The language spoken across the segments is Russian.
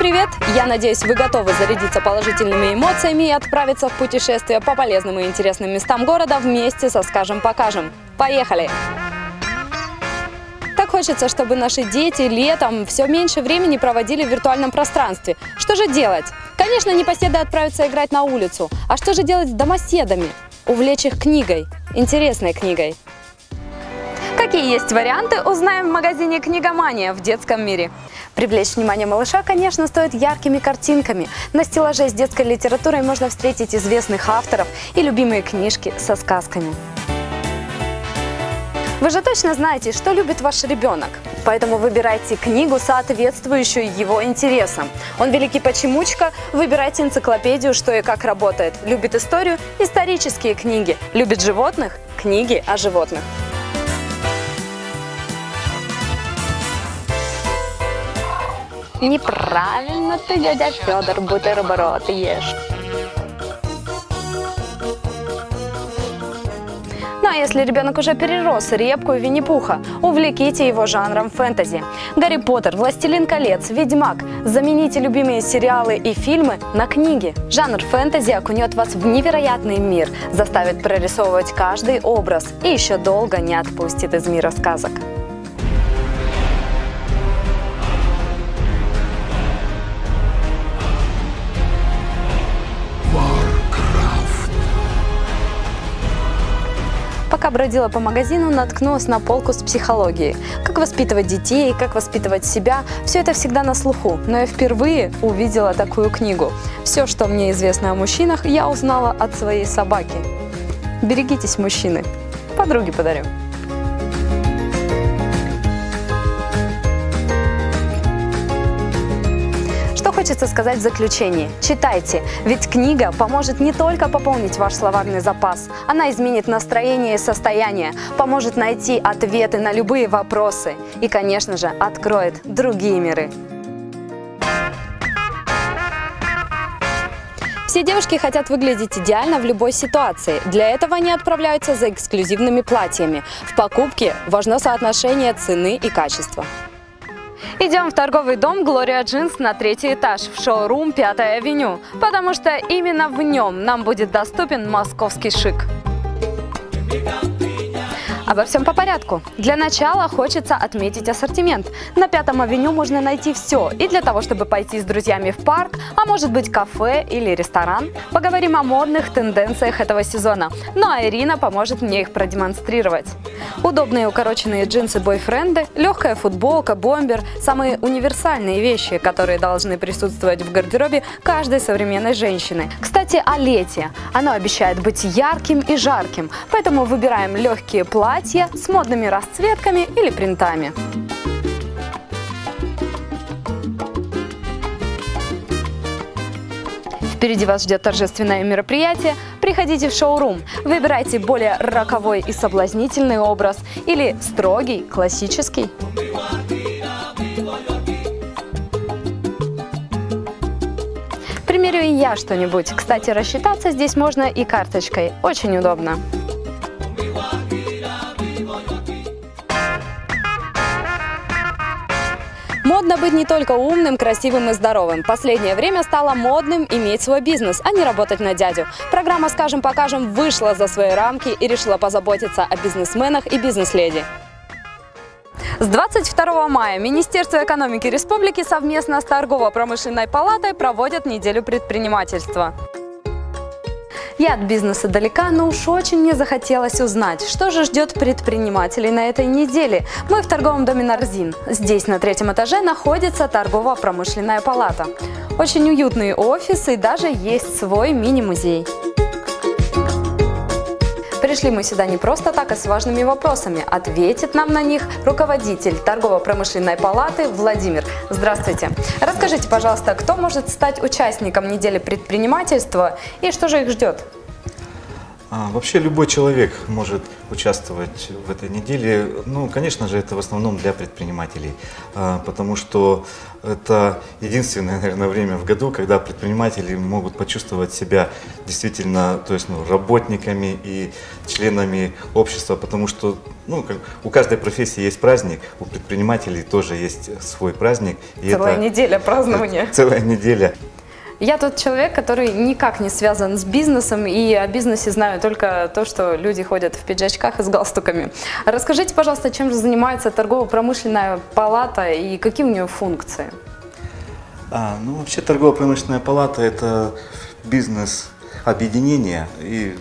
привет! Я надеюсь, вы готовы зарядиться положительными эмоциями и отправиться в путешествие по полезным и интересным местам города вместе со «Скажем-покажем». Поехали! Так хочется, чтобы наши дети летом все меньше времени проводили в виртуальном пространстве. Что же делать? Конечно, непоседы отправятся играть на улицу. А что же делать с домоседами? Увлечь их книгой, интересной книгой. Какие есть варианты, узнаем в магазине «Книгомания» в детском мире. Привлечь внимание малыша, конечно, стоит яркими картинками. На стеллаже с детской литературой можно встретить известных авторов и любимые книжки со сказками. Вы же точно знаете, что любит ваш ребенок, поэтому выбирайте книгу, соответствующую его интересам. Он великий почемучка, выбирайте энциклопедию, что и как работает. Любит историю – исторические книги. Любит животных – книги о животных. Неправильно ты, дядя Федор, бутерброд ешь. Ну а если ребенок уже перерос репку и Винни-Пуха, увлеките его жанром фэнтези. Гарри Поттер, Властелин колец, Ведьмак. Замените любимые сериалы и фильмы на книги. Жанр фэнтези окунет вас в невероятный мир, заставит прорисовывать каждый образ и еще долго не отпустит из мира сказок. Пока бродила по магазину, наткнулась на полку с психологией. Как воспитывать детей, как воспитывать себя – все это всегда на слуху. Но я впервые увидела такую книгу. Все, что мне известно о мужчинах, я узнала от своей собаки. Берегитесь, мужчины. Подруге подарю. Хочется сказать в заключении. Читайте, ведь книга поможет не только пополнить ваш словарный запас, она изменит настроение и состояние, поможет найти ответы на любые вопросы и, конечно же, откроет другие миры. Все девушки хотят выглядеть идеально в любой ситуации. Для этого они отправляются за эксклюзивными платьями. В покупке важно соотношение цены и качества. Идем в торговый дом Gloria Jeans на 3-й этаж, в шоурум 5-я авеню, потому что именно в нем нам будет доступен московский шик. Обо всем по порядку. Для начала хочется отметить ассортимент. На 5-м авеню можно найти все. И для того, чтобы пойти с друзьями в парк, а может быть кафе или ресторан. Поговорим о модных тенденциях этого сезона. Ну а Ирина поможет мне их продемонстрировать. Удобные укороченные джинсы-бойфренды, легкая футболка, бомбер – самые универсальные вещи, которые должны присутствовать в гардеробе каждой современной женщины. Кстати, о лете. Оно обещает быть ярким и жарким, поэтому выбираем легкие платья с модными расцветками или принтами. Впереди вас ждет торжественное мероприятие. Приходите в шоурум. Выбирайте более роковой и соблазнительный образ или строгий, классический. Примерю и я что-нибудь. Кстати, рассчитаться здесь можно и карточкой. Очень удобно. Модно быть не только умным, красивым и здоровым. Последнее время стало модным иметь свой бизнес, а не работать на дядю. Программа «Скажем-покажем» вышла за свои рамки и решила позаботиться о бизнесменах и бизнес-леди. С 22 мая Министерство экономики Республики совместно с Торгово-промышленной палатой проводят неделю предпринимательства. Я от бизнеса далека, но уж очень мне захотелось узнать, что же ждет предпринимателей на этой неделе. Мы в торговом доме «Нарзин». Здесь на 3-м этаже находится торгово-промышленная палата. Очень уютный офис и даже есть свой мини-музей. Пришли мы сюда не просто так, а с важными вопросами. Ответит нам на них руководитель торгово-промышленной палаты Владимир. Здравствуйте. Расскажите, пожалуйста, кто может стать участником недели предпринимательства и что же их ждет? Вообще любой человек может участвовать в этой неделе. Ну, конечно же, это в основном для предпринимателей, потому что это единственное, наверное, время в году, когда предприниматели могут почувствовать себя действительно, то есть, работниками и членами общества, потому что у каждой профессии есть праздник, у предпринимателей тоже есть свой праздник. Целая неделя празднования. Целая неделя. Я тот человек, который никак не связан с бизнесом, и о бизнесе знаю только то, что люди ходят в пиджачках и с галстуками. Расскажите, пожалуйста, чем же занимается торгово-промышленная палата и какие у нее функции? Вообще торгово-промышленная палата – это бизнес-объединение, и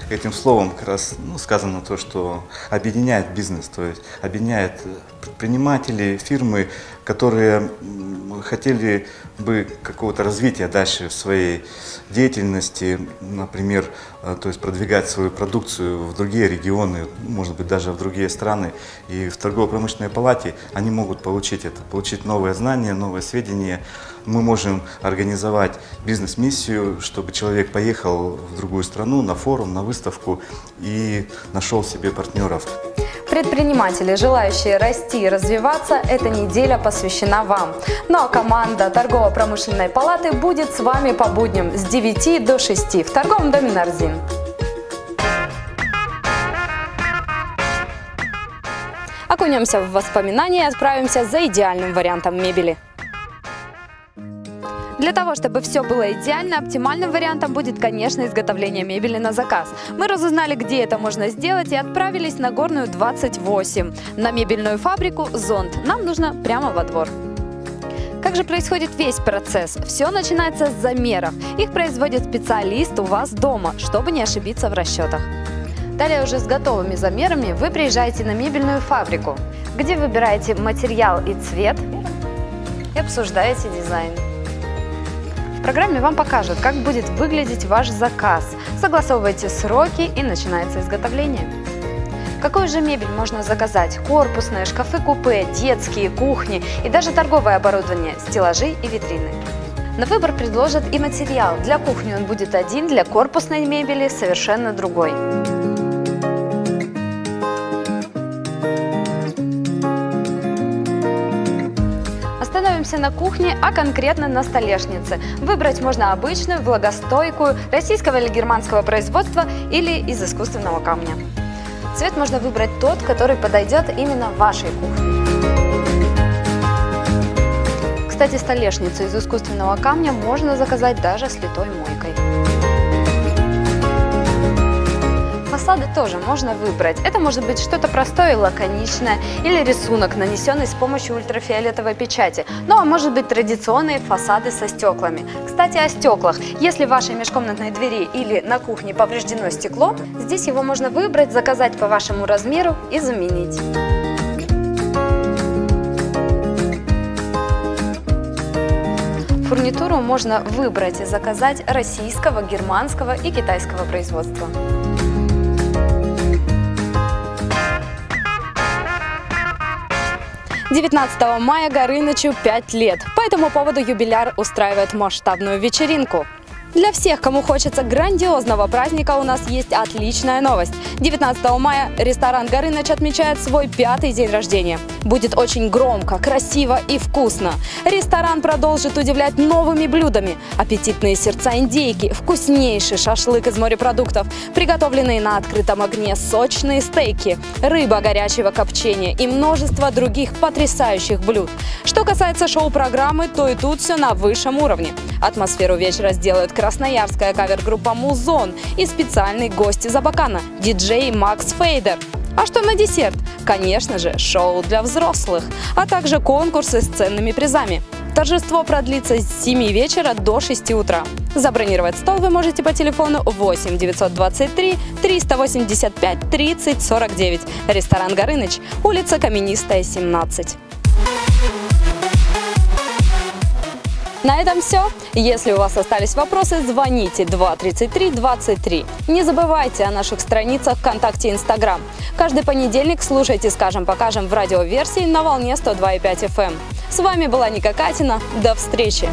этим словом как раз сказано то, что объединяет бизнес, то есть объединяет предпринимателей, фирмы, которые хотели бы какого-то развития дальше в своей деятельности, например, то есть продвигать свою продукцию в другие регионы, может быть, даже в другие страны. И в торгово-промышленной палате они могут получить это, получить новые знания, новые сведения. Мы можем организовать бизнес-миссию, чтобы человек поехал в другую страну, на форум, на выставку и нашел себе партнеров. Предприниматели, желающие расти и развиваться, эта неделя посвящена вам. Ну а команда торгово-промышленной палаты будет с вами по будням с 9 до 6 в торговом доме «Нарзин». Окунемся в воспоминания и отправимся за идеальным вариантом мебели. Для того, чтобы все было идеально, оптимальным вариантом будет, конечно, изготовление мебели на заказ. Мы разузнали, где это можно сделать, и отправились на Горную 28, на мебельную фабрику «Зонт». Нам нужно прямо во двор. Как же происходит весь процесс? Все начинается с замеров. Их производит специалист у вас дома, чтобы не ошибиться в расчетах. Далее уже с готовыми замерами вы приезжаете на мебельную фабрику, где выбираете материал и цвет и обсуждаете дизайн. В программе вам покажут, как будет выглядеть ваш заказ. Согласовывайте сроки и начинается изготовление. Какую же мебель можно заказать? Корпусные, шкафы-купе, детские, кухни и даже торговое оборудование, стеллажи и витрины. На выбор предложат и материал. Для кухни он будет один, для корпусной мебели совершенно другой. Остановимся на кухне, а конкретно на столешнице. Выбрать можно обычную, влагостойкую, российского или германского производства или из искусственного камня. Цвет можно выбрать тот, который подойдет именно вашей кухне. Кстати, столешницу из искусственного камня можно заказать даже с литой мойкой. Фасады тоже можно выбрать. Это может быть что-то простое и лаконичное, или рисунок, нанесенный с помощью ультрафиолетовой печати. Ну а может быть традиционные фасады со стеклами. Кстати, о стеклах. Если в вашей межкомнатной двери или на кухне повреждено стекло, здесь его можно выбрать, заказать по вашему размеру и заменить. Фурнитуру можно выбрать и заказать российского, германского и китайского производства. 19 мая Горынычу 5 лет. По этому поводу юбиляр устраивает масштабную вечеринку. Для всех, кому хочется грандиозного праздника, у нас есть отличная новость. 19 мая ресторан «Горыныч» отмечает свой 5-й день рождения. Будет очень громко, красиво и вкусно. Ресторан продолжит удивлять новыми блюдами. Аппетитные сердца индейки, вкуснейший шашлык из морепродуктов, приготовленные на открытом огне сочные стейки, рыба горячего копчения и множество других потрясающих блюд. Что касается шоу-программы, то и тут все на высшем уровне. Атмосферу вечера сделают красноярская кавер-группа «Музон» и специальный гость из Абакана – диджей Макс Фейдер. А что на десерт? Конечно же, шоу для взрослых, а также конкурсы с ценными призами. Торжество продлится с 7 вечера до 6 утра. Забронировать стол вы можете по телефону 8 923 385 30 49. Ресторан «Горыныч», улица Каменистая, 17. На этом все. Если у вас остались вопросы, звоните 233 23. Не забывайте о наших страницах ВКонтакте и Инстаграм. Каждый понедельник слушайте «Скажем, покажем» в радиоверсии на волне 102,5 FM. С вами была Ника Катина. До встречи!